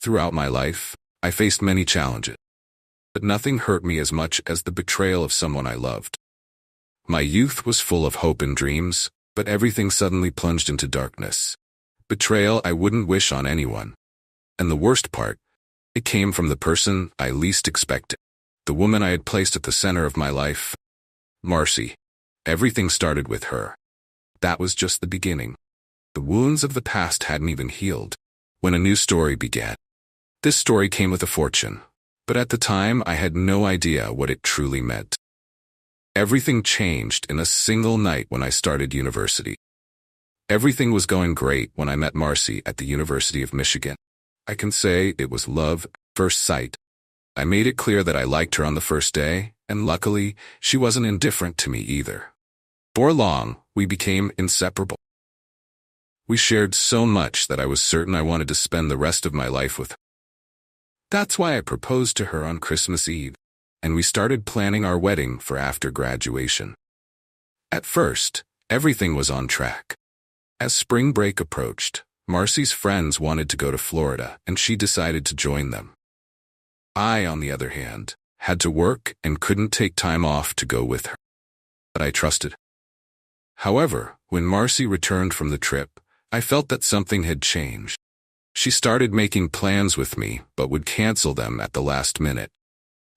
Throughout my life, I faced many challenges, but nothing hurt me as much as the betrayal of someone I loved. My youth was full of hope and dreams, but everything suddenly plunged into darkness. Betrayal I wouldn't wish on anyone. And the worst part, it came from the person I least expected, the woman I had placed at the center of my life, Marcy. Everything started with her. That was just the beginning. The wounds of the past hadn't even healed when a new story began. This story came with a fortune, but at the time I had no idea what it truly meant. Everything changed in a single night when I started university. Everything was going great when I met Marcy at the University of Michigan. I can say it was love at first sight. I made it clear that I liked her on the first day, and luckily, she wasn't indifferent to me either. Before long, we became inseparable. We shared so much that I was certain I wanted to spend the rest of my life with her. That's why I proposed to her on Christmas Eve, and we started planning our wedding for after graduation. At first, everything was on track. As spring break approached, Marcy's friends wanted to go to Florida, and she decided to join them. I, on the other hand, had to work and couldn't take time off to go with her. But I trusted her. However, when Marcy returned from the trip, I felt that something had changed. She started making plans with me, but would cancel them at the last minute.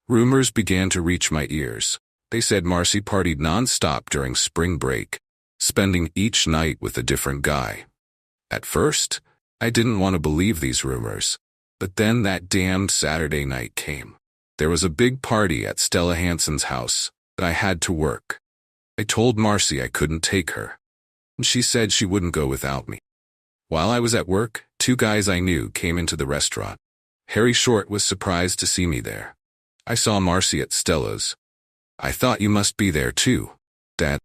Rumors began to reach my ears. They said Marcy partied non-stop during spring break, spending each night with a different guy. At first, I didn't want to believe these rumors, but then that damned Saturday night came. There was a big party at Stella Hansen's house, but I had to work. I told Marcy I couldn't take her, and she said she wouldn't go without me. While I was at work, two guys I knew came into the restaurant. Harry Short was surprised to see me there. I saw Marcy at Stella's. I thought you must be there too, Dad.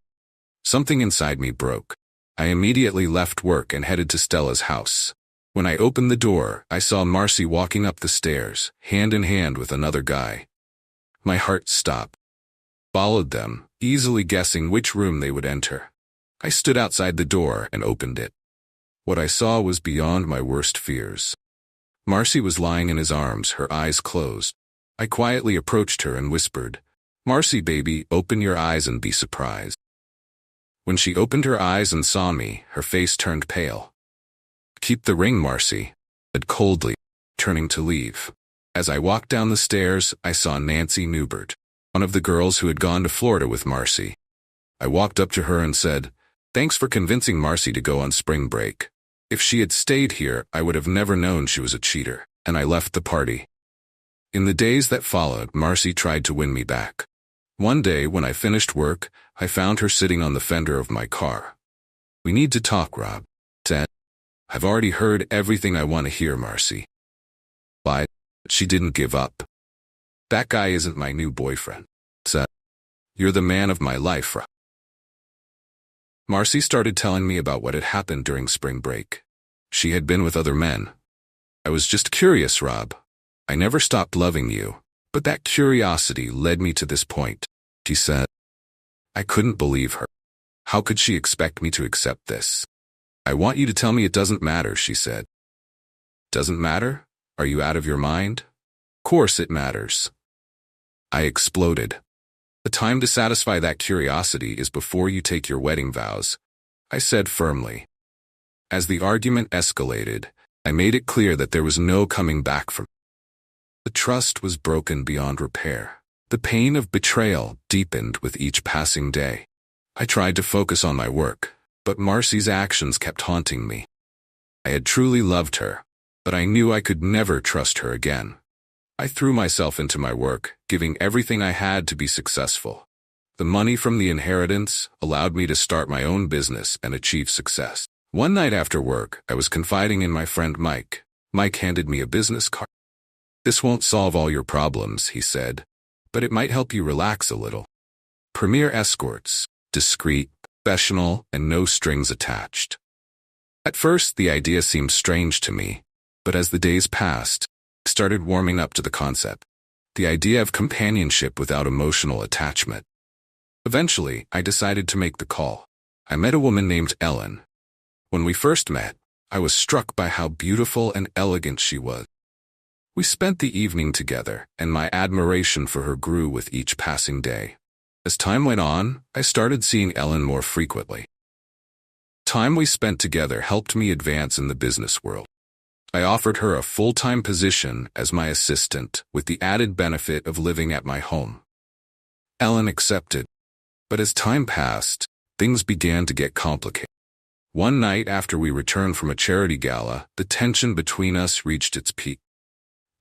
Something inside me broke. I immediately left work and headed to Stella's house. When I opened the door, I saw Marcy walking up the stairs, hand in hand with another guy. My heart stopped. Followed them, easily guessing which room they would enter. I stood outside the door and opened it. What I saw was beyond my worst fears. Marcy was lying in his arms, her eyes closed. I quietly approached her and whispered, "Marcy, baby, open your eyes and be surprised." When she opened her eyes and saw me, her face turned pale. "Keep the ring, Marcy," I said coldly, turning to leave. As I walked down the stairs, I saw Nancy Newbert, one of the girls who had gone to Florida with Marcy. I walked up to her and said, "Thanks for convincing Marcy to go on spring break. If she had stayed here, I would have never known she was a cheater," and I left the party. In the days that followed, Marcy tried to win me back. One day, when I finished work, I found her sitting on the fender of my car. "We need to talk, Rob," I said. "I've already heard everything I want to hear, Marcy." But she didn't give up. "That guy isn't my new boyfriend," I said. "You're the man of my life, Rob." Marcy started telling me about what had happened during spring break. She had been with other men. "I was just curious, Rob. I never stopped loving you, but that curiosity led me to this point," she said. I couldn't believe her. How could she expect me to accept this? "I want you to tell me it doesn't matter," she said. "Doesn't matter? Are you out of your mind?" "Of course it matters." I exploded. "The time to satisfy that curiosity is before you take your wedding vows," I said firmly. As the argument escalated, I made it clear that there was no coming back from it. The trust was broken beyond repair. The pain of betrayal deepened with each passing day. I tried to focus on my work, but Marcy's actions kept haunting me. I had truly loved her, but I knew I could never trust her again. I threw myself into my work, giving everything I had to be successful. The money from the inheritance allowed me to start my own business and achieve success. One night after work, I was confiding in my friend Mike. Mike handed me a business card. "This won't solve all your problems," he said, "but it might help you relax a little. Premier Escorts, discreet, professional, and no strings attached." At first, the idea seemed strange to me, but as the days passed, I started warming up to the concept. The idea of companionship without emotional attachment. Eventually, I decided to make the call. I met a woman named Ellen. When we first met, I was struck by how beautiful and elegant she was. We spent the evening together, and my admiration for her grew with each passing day. As time went on, I started seeing Ellen more frequently. Time we spent together helped me advance in the business world. I offered her a full-time position as my assistant with the added benefit of living at my home. Ellen accepted, but as time passed, things began to get complicated. One night after we returned from a charity gala, the tension between us reached its peak.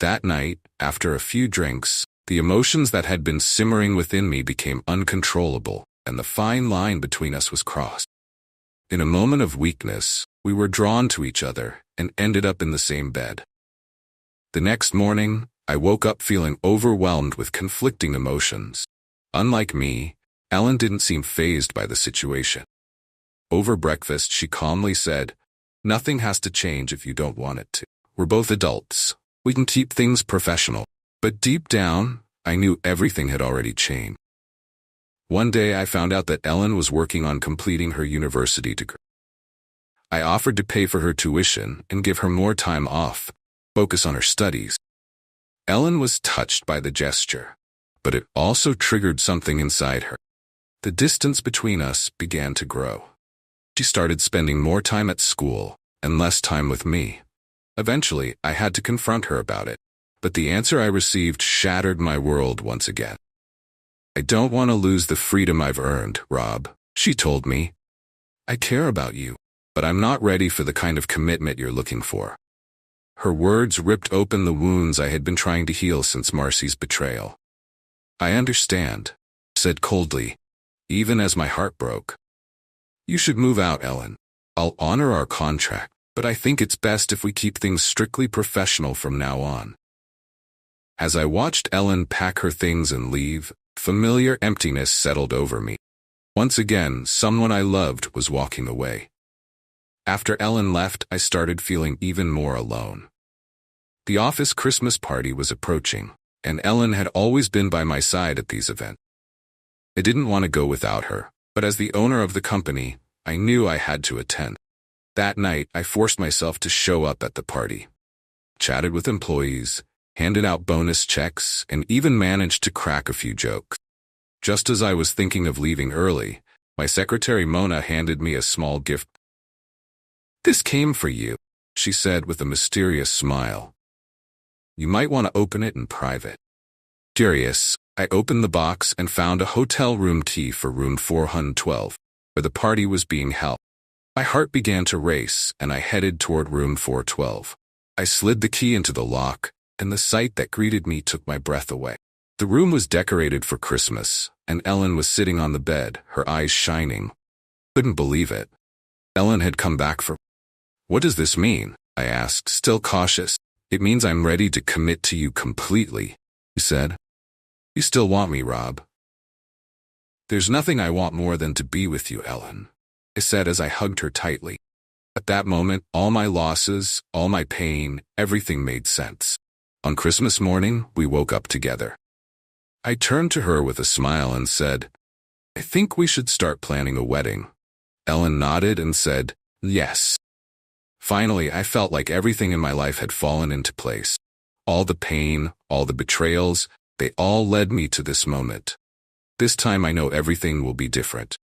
That night, after a few drinks, the emotions that had been simmering within me became uncontrollable, and the fine line between us was crossed. In a moment of weakness, we were drawn to each other and ended up in the same bed. The next morning, I woke up feeling overwhelmed with conflicting emotions. Unlike me, Ellen didn't seem fazed by the situation. Over breakfast, she calmly said, "Nothing has to change if you don't want it to. We're both adults. We can keep things professional." But deep down, I knew everything had already changed. One day I found out that Ellen was working on completing her university degree. I offered to pay for her tuition and give her more time off, focus on her studies. Ellen was touched by the gesture, but it also triggered something inside her. The distance between us began to grow. She started spending more time at school and less time with me. Eventually, I had to confront her about it, but the answer I received shattered my world once again. "I don't want to lose the freedom I've earned, Rob," she told me. "I care about you, but I'm not ready for the kind of commitment you're looking for." Her words ripped open the wounds I had been trying to heal since Marcy's betrayal. "I understand," I said coldly, even as my heart broke. "You should move out, Ellen. I'll honor our contract, but I think it's best if we keep things strictly professional from now on." As I watched Ellen pack her things and leave, familiar emptiness settled over me. Once again, someone I loved was walking away. After Ellen left, I started feeling even more alone. The office Christmas party was approaching, and Ellen had always been by my side at these events. I didn't want to go without her, but as the owner of the company, I knew I had to attend. That night, I forced myself to show up at the party. Chatted with employees, handed out bonus checks, and even managed to crack a few jokes. Just as I was thinking of leaving early, my secretary Mona handed me a small gift. "This came for you," she said with a mysterious smile. "You might want to open it in private." Curious, I opened the box and found a hotel room key for room 412, where the party was being held. My heart began to race, and I headed toward room 412. I slid the key into the lock, and the sight that greeted me took my breath away. The room was decorated for Christmas, and Ellen was sitting on the bed, her eyes shining. Couldn't believe it. Ellen had come back for me. "What does this mean?" I asked, still cautious. "It means I'm ready to commit to you completely," she said. "You still want me, Rob?" "There's nothing I want more than to be with you, Ellen," I said as I hugged her tightly. At that moment, all my losses, all my pain, everything made sense. On Christmas morning, we woke up together. I turned to her with a smile and said, "I think we should start planning a wedding." Ellen nodded and said, "Yes." Finally, I felt like everything in my life had fallen into place. All the pain, all the betrayals, they all led me to this moment. This time I know everything will be different.